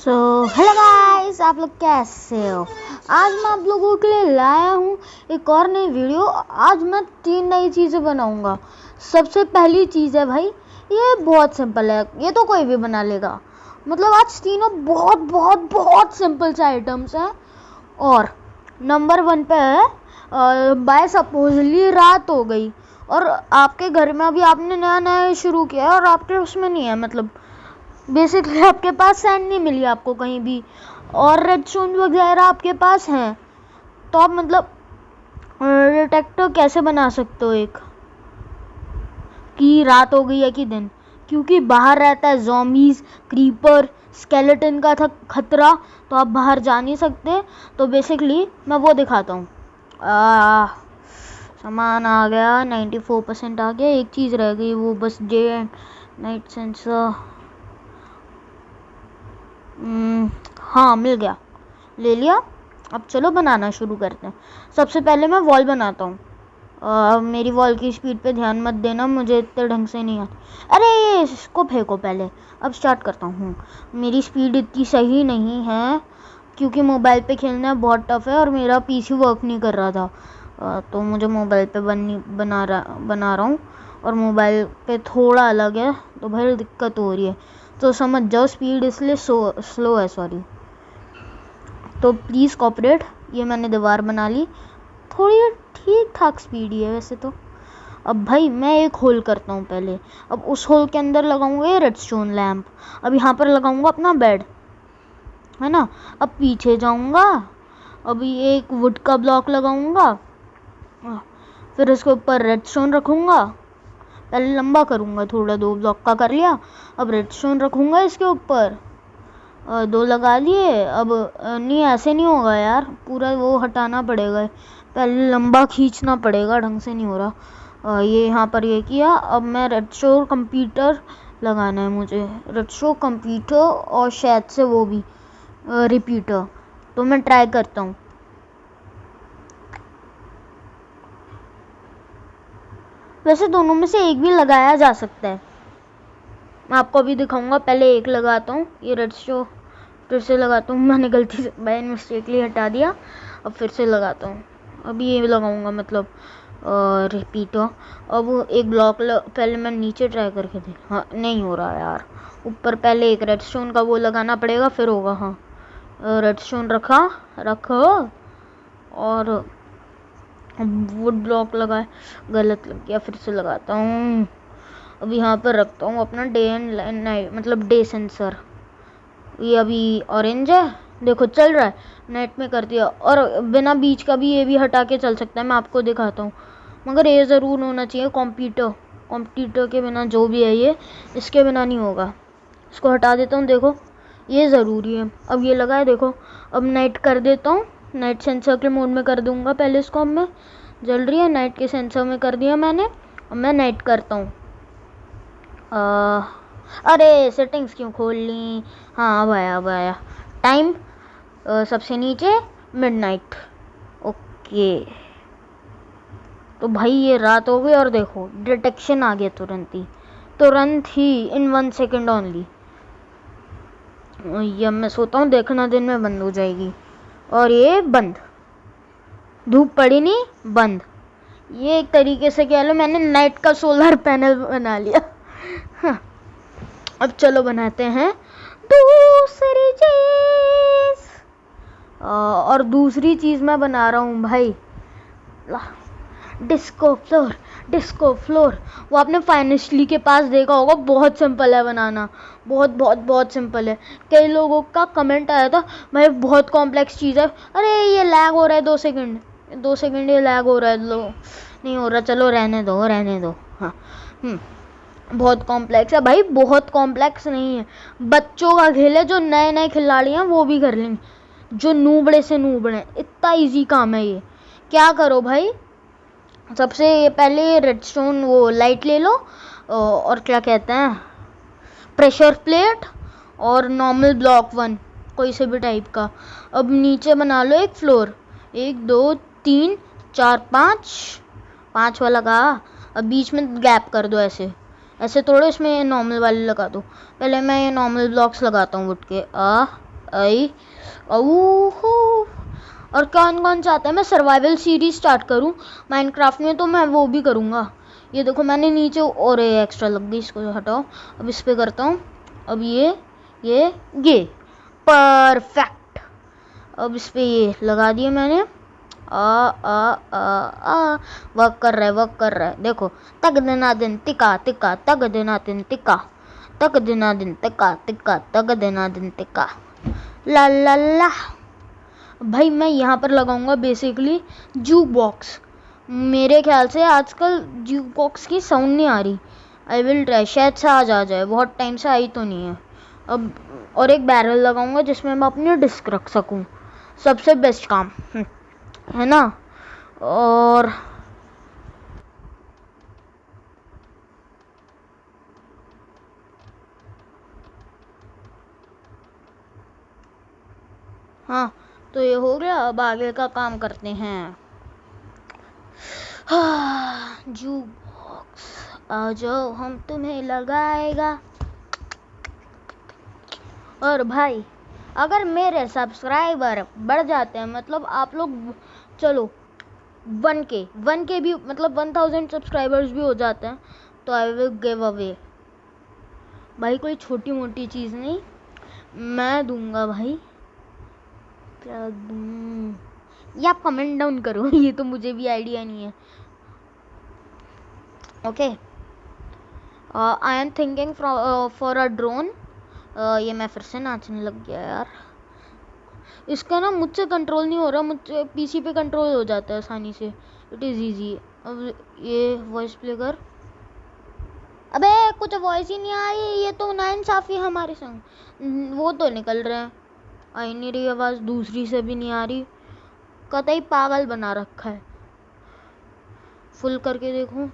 So hello guys, आप लोग कैसे हो। आज मैं आप लोगों के लिए लाया हूँ एक और नई वीडियो। आज मैं 3 नई चीज़ें बनाऊँगा। सबसे पहली चीज़ है भाई, ये बहुत सिंपल है, ये तो कोई भी बना लेगा। मतलब आज तीनों बहुत बहुत बहुत सिंपल से आइटम्स हैं। और नंबर 1 पे है, बाय सपोजली रात हो गई और आपके घर में अभी आपने नया नया शुरू किया और आपके उसमें नहीं है, मतलब बेसिकली आपके पास सैंड नहीं मिली आपको कहीं भी, और रेडस्टोन वगैरह आपके पास हैं, तो आप मतलब डिटेक्टर कैसे बना सकते हो एक कि रात हो गई है कि दिन, क्योंकि बाहर रहता है ज़ॉम्बीज़, क्रीपर, स्केलेटन का खतरा, तो आप बाहर जा नहीं सकते। तो बेसिकली मैं वो दिखाता हूँ। सामान आ गया, 94% आ गया। एक चीज़ रह गई, वो बस डे एंड नाइट सेंसर। हाँ, मिल गया, ले लिया। अब चलो बनाना शुरू करते हैं। सबसे पहले मैं वॉल बनाता हूँ। मेरी वॉल की स्पीड पे ध्यान मत देना, मुझे इतने ढंग से नहीं आती। अरे इसको फेंको पहले। अब स्टार्ट करता हूँ। मेरी स्पीड इतनी सही नहीं है क्योंकि मोबाइल पे खेलना बहुत टफ है और मेरा पीसी वर्क नहीं कर रहा था, तो मुझे मोबाइल पे बना रहा हूँ और मोबाइल पे थोड़ा अलग है, तो भाई दिक्कत हो रही है, तो समझ जाओ स्पीड इसलिए स्लो है, सॉरी। तो प्लीज़ कॉपरेट। ये मैंने दीवार बना ली, थोड़ी ठीक ठाक स्पीड ही है वैसे तो। अब भाई मैं एक होल करता हूँ पहले। अब उस होल के अंदर लगाऊंगा ये रेडस्टोन लैम्प। अब यहाँ पर लगाऊंगा अपना बेड, है ना। अब पीछे जाऊंगा, अभी एक वुड का ब्लॉक लगाऊंगा, फिर उसके ऊपर रेडस्टोन रखूँगा। पहले लंबा करूँगा थोड़ा, 2 ब्लॉक का कर लिया। अब रेडस्टोन रखूँगा इसके ऊपर, 2 लगा लिए। अब नहीं, ऐसे नहीं होगा यार, पूरा वो हटाना पड़ेगा, पहले लंबा खींचना पड़ेगा, ढंग से नहीं हो रहा। ये यहाँ पर ये किया। अब मैं रेडस्टोन कंप्यूटर लगाना है मुझे, रेडस्टोन कंप्यूटर और शायद से वो भी रिपीटर। तो मैं ट्राई करता हूँ। वैसे दोनों में से एक भी लगाया जा सकता है, मैं आपको अभी दिखाऊंगा। पहले एक लगाता हूँ, ये रेडस्टोन फिर से लगाता हूँ। मैंने गलती से बाय मिस्टेकली हटा दिया, अब फिर से लगाता हूँ। अभी ये लगाऊंगा, मतलब रिपीटर। अब एक ब्लॉक पहले मैं नीचे ट्राई करके देख। हाँ, नहीं हो रहा यार, ऊपर पहले एक रेडस्टोन का वो लगाना पड़ेगा, फिर होगा। हाँ, रेडस्टोन रखो और वुड ब्लॉक लगाए, गलत लग गया, फिर से लगाता हूँ। अब यहाँ पर रखता हूँ अपना डे एंड नाइट, मतलब डे सेंसर। ये अभी ऑरेंज है, देखो चल रहा है। नाइट में कर दिया, और बिना बीच का भी ये भी हटा के चल सकता है, मैं आपको दिखाता हूँ। मगर ये ज़रूर होना चाहिए कंप्यूटर के बिना, जो भी है ये, इसके बिना नहीं होगा। इसको हटा देता हूँ, देखो ये ज़रूरी है। अब ये लगा है, देखो। अब नाइट कर देता हूँ, नाइट सेंसर के मोड में कर दूँगा पहले इसको। अब मैं जल रही है, नाइट के सेंसर में कर दिया मैंने। अब मैं नाइट करता हूँ। अरे सेटिंग्स क्यों खोल ली। हाँ, अब आया टाइम, सबसे नीचे मिडनाइट। ओके, तो भाई ये रात हो गई और देखो डिटेक्शन आ गया तुरंत ही इन 1 सेकेंड ओनली। ये मैं सोता हूँ, देखना दिन में बंद हो जाएगी, और ये बंद, धूप पड़ी नहीं, बंद। ये एक तरीके से कह लो मैंने नाइट का सोलर पैनल बना लिया। हाँ, अब चलो बनाते हैं दूसरी चीज। और दूसरी चीज मैं बना रहा हूँ भाई, डिस्को फ्लोर। वो आपने फाइनेंशियली के पास देखा होगा, बहुत सिंपल है बनाना, बहुत बहुत बहुत सिंपल है। कई लोगों का कमेंट आया था, भाई बहुत कॉम्प्लेक्स चीज़ है। अरे ये लैग हो रहा है, 2 सेकंड ये लैग हो रहा है, लो नहीं हो रहा, चलो रहने दो। हाँ, बहुत कॉम्प्लेक्स है भाई, बहुत कॉम्प्लेक्स नहीं है। बच्चों का खेल है, जो नए नए खिलाड़ी हैं वो भी कर लेंगे, जो नूबड़े से नूबड़े, इतना इजी काम है ये। क्या करो भाई, सबसे पहले रेडस्टोन वो लाइट ले लो, और क्या कहते हैं, प्रेशर प्लेट और नॉर्मल ब्लॉक 1 कोई से भी टाइप का। अब नीचे बना लो एक फ्लोर, 1 2 3 4 5 वाला का। अब बीच में गैप कर दो, ऐसे थोड़े इसमें नॉर्मल वाले लगा दो। पहले मैं ये नॉर्मल ब्लॉक्स लगाता हूँ वुड के। आई ओहो। और कौन कौन चाहता है मैं सर्वाइवल सीरीज स्टार्ट करूं माइनक्राफ्ट में, तो मैं वो भी करूंगा। ये देखो मैंने नीचे और एक्स्ट्रा लग गई, इसको हटाओ। अब इस पे करता हूँ। अब ये परफेक्ट। अब इस पे ये लगा दिए मैंने। आ आ आ आ वर्क कर रहा है, वर्क कर रहा है। देखो तक दिना दिन तिका तिका, तक दिना दिन तिका, तक दिना दिन तिका तिका, तक दिना दिन तिका। ला ला ला। भाई मैं यहाँ पर लगाऊंगा बेसिकली जूक बॉक्स। मेरे ख्याल से आजकल जूक बॉक्स की साउंड नहीं आ रही। आई विल ट्राई, शायद से आज आ जाए, बहुत टाइम से आई तो नहीं है। अब और एक बैरल लगाऊंगा जिसमें मैं अपनी डिस्क रख सकूं, सबसे बेस्ट काम है ना। और हाँ, तो ये हो गया। अब आगे का काम करते हैं। जूक बॉक्स आ जाओ, हम तुम्हें लगाएगा। और भाई अगर मेरे सब्सक्राइबर बढ़ जाते हैं, मतलब आप लोग चलो 1K भी, मतलब 1000 सब्सक्राइबर्स भी हो जाते हैं, तो आई विल गिव अवे। भाई कोई छोटी मोटी चीज़ नहीं, मैं दूंगा भाई। क्या दूं? ये आप कमेंट डाउन करो। ये तो मुझे भी आइडिया नहीं है। Okay, I am thinking for a drone. ये मैं फिर से नाचने लग गया यार। इसका ना मुझसे कंट्रोल नहीं हो रहा, मुझसे पीसी पे कंट्रोल हो जाता है आसानी से। It is easy. अब ये वॉइस प्ले कर। अबे कुछ वॉइस ही नहीं आ रही, ये तो नाइंसाफ़ी हमारे संग। वो तो निकल रहे हैं, आ ही नहीं रही आवाज़, दूसरी से भी नहीं आ रही। कतई पागल बना रखा है। फुल करके देखूं,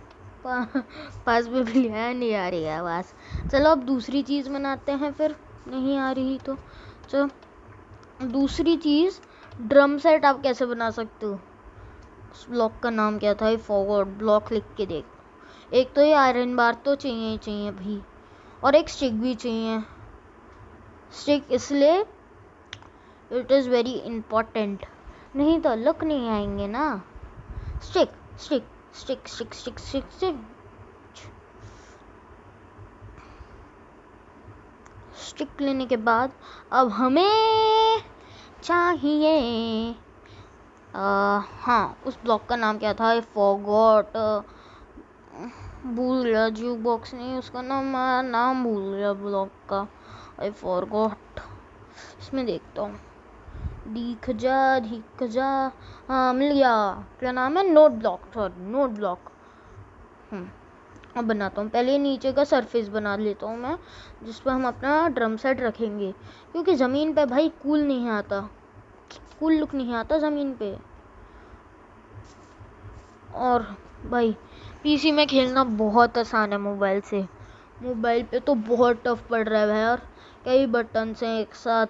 पास में भी नहीं आ रही आवाज़। चलो अब दूसरी चीज़ बनाते हैं, फिर नहीं आ रही तो चलो दूसरी चीज़। ड्रम सेट आप कैसे बना सकते हो? उस ब्लॉक का नाम क्या था? फॉरवर्ड ब्लॉक लिख के देख। एक तो ये आयरन बार तो चाहिए ही चाहिए भाई, और एक स्टिक भी चाहिए। स्टिक इसलिए इट इज़ वेरी इम्पोर्टेंट, नहीं तो लुक नहीं आएंगे ना। Stick stick stick stick stick stick stick stick लेने के बाद अब हमें चाहिए हाँ, उस ब्लॉक का नाम क्या था? आई फॉरगॉट, भूल गया। जूक बॉक्स नहीं, उसका नाम भूल गया ब्लॉक का। I forgot. इसमें देखता हूँ, दिख जा। हाँ मिल गया। क्या नाम है? Note block, sorry note block. अब बनाता हूँ। पहले नीचे का सरफेस बना लेता हूँ मैं, जिस पर हम अपना ड्रम सेट रखेंगे, क्योंकि ज़मीन पे भाई कूल नहीं आता, कूल लुक नहीं आता ज़मीन पे। और भाई पीसी में खेलना बहुत आसान है मोबाइल से, मोबाइल पे तो बहुत टफ पड़ रहा है भाई यार। कई बटन हैं एक साथ,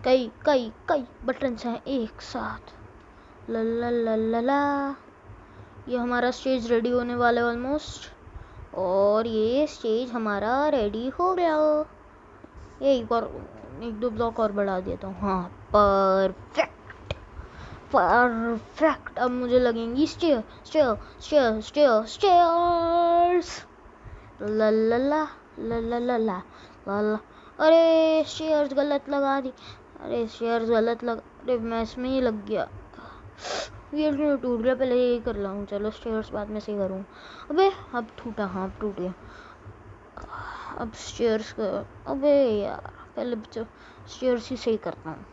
कई कई कई बटन हैं एक साथ। ला ला ला ला ला। ये हमारा स्टेज रेडी होने वाला है ऑलमोस्ट, और ये स्टेज हमारा रेडी हो गया। ये एक दो ब्लॉक और बढ़ा देता हूँ। हाँ परफेक्ट परफेक्ट। अब मुझे लगेंगी stair stair stair stair stairs. ला ला ला ला ला ला ला ला। अरे स्टेयर्स गलत लगा दी, अरे स्टेयर्स गलत लगा, अरे मैं इसमें ही लग गया। ये टूट गया, पहले यही कर लाऊं। चलो स्टेयर्स बाद में सही करूँ। अबे अब टूटा, हाँ टूट गया। अब स्टेयर्स का, अबे यार पहले स्टेयर्स ही सही करता हूँ।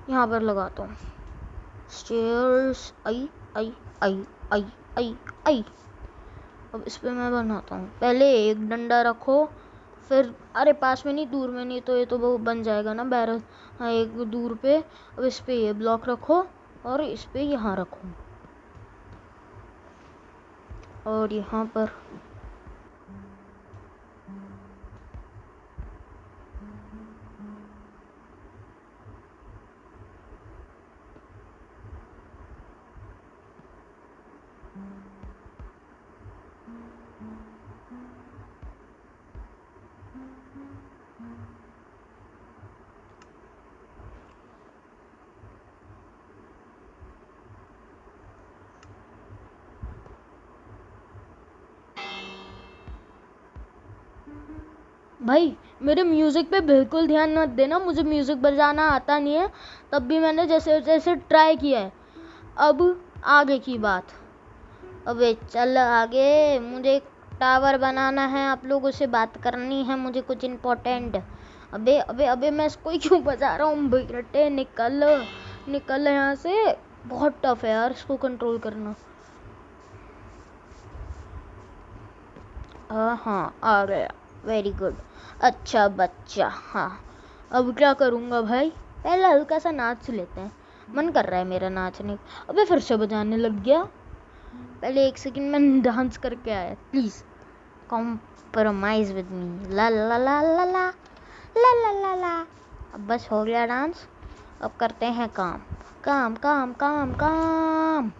यहाँ पर लगाता हूँ स्टेयर्स। आई आई आई आई आई आई। अब इस पे मैं बनाता हूँ। पहले एक डंडा रखो, फिर अरे पास में नहीं, दूर में नहीं, तो ये तो वो बन जाएगा ना बैरल। हाँ एक दूर पे। अब इस पे ये ब्लॉक रखो, और इस पे यहाँ रखो, और यहाँ पर भाई मेरे म्यूज़िक पे बिल्कुल ध्यान मत देना, मुझे म्यूज़िक बजाना आता नहीं है, तब भी मैंने जैसे जैसे ट्राई किया है। अब आगे की बात, अबे चल आगे, मुझे एक टावर बनाना है, आप लोगों से बात करनी है मुझे कुछ इम्पोर्टेंट। अबे अबे अबे मैं इसको ही क्यों बजा रहा हूँ बेटे, निकल निकल यहाँ से। बहुत टफ है यार इसको कंट्रोल करना। हाँ आ गया, वेरी गुड, अच्छा बच्चा। हाँ अब क्या करूँगा भाई, पहले हल्का सा नाच लेते हैं, मन कर रहा है मेरा नाचने। अबे फिर से बजाने लग गया, पहले एक सेकंड में डांस करके आया, प्लीज़ कॉम्प्रोमाइज विद मी। ला ला ला ला ला ला ला ला ला। अब बस हो गया डांस, अब करते हैं काम काम काम काम काम।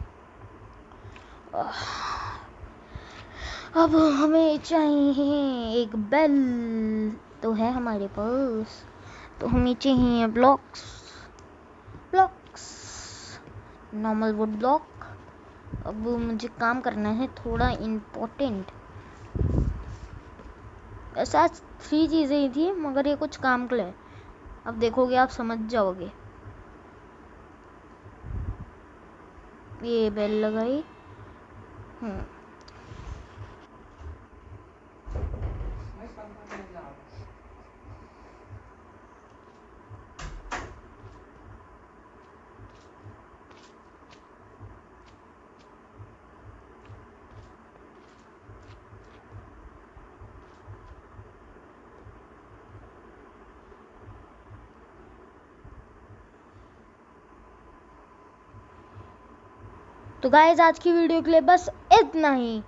अब हमें चाहिए एक बेल, तो है हमारे पास, तो हमें चाहिए blocks, blocks, normal would block. अब मुझे काम करना है थोड़ा इम्पोर्टेंट। ऐसा 3 चीज़ें ही थी मगर ये कुछ काम के लिए, अब देखोगे आप समझ जाओगे। ये बेल लगाई। तो गाइस आज की वीडियो के लिए बस इतना ही।